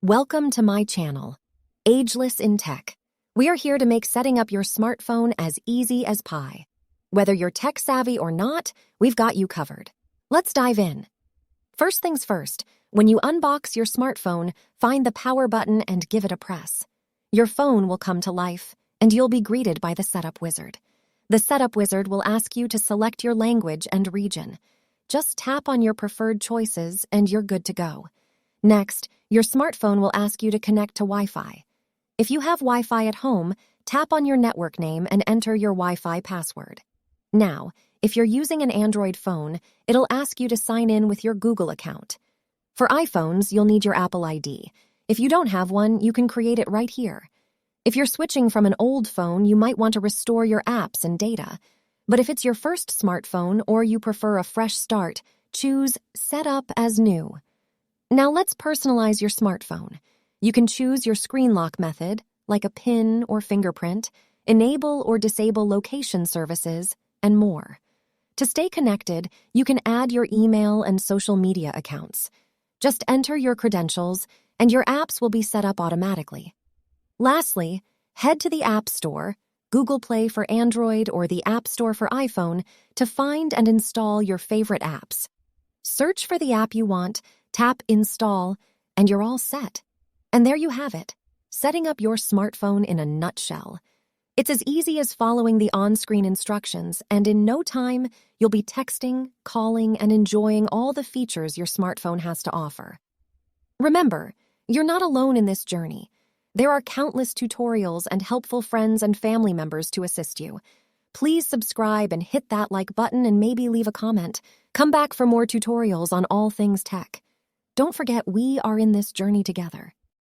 Welcome to my channel, Ageless in Tech. We are here to make setting up your smartphone as easy as pie. Whether you're tech savvy or not, we've got you covered. Let's dive in. First things first, when you unbox your smartphone, find the power button and give it a press. Your phone will come to life, and you'll be greeted by the setup wizard. The setup wizard will ask you to select your language and region. Just tap on your preferred choices and you're good to go. Next, your smartphone will ask you to connect to Wi-Fi. If you have Wi-Fi at home, tap on your network name and enter your Wi-Fi password. Now, if you're using an Android phone, it'll ask you to sign in with your Google account. For iPhones, you'll need your Apple ID. If you don't have one, you can create it right here. If you're switching from an old phone, you might want to restore your apps and data. But if it's your first smartphone or you prefer a fresh start, choose Set Up as New. Now let's personalize your smartphone. You can choose your screen lock method, like a PIN or fingerprint, enable or disable location services, and more. To stay connected, you can add your email and social media accounts. Just enter your credentials, and your apps will be set up automatically. Lastly, head to the App Store, Google Play for Android or the App Store for iPhone, to find and install your favorite apps. Search for the app you want, tap Install, and you're all set. And there you have it, setting up your smartphone in a nutshell. It's as easy as following the on-screen instructions, and in no time, you'll be texting, calling, and enjoying all the features your smartphone has to offer. Remember, you're not alone in this journey. There are countless tutorials and helpful friends and family members to assist you. Please subscribe and hit that like button and maybe leave a comment. Come back for more tutorials on all things tech. Don't forget, we are in this journey together.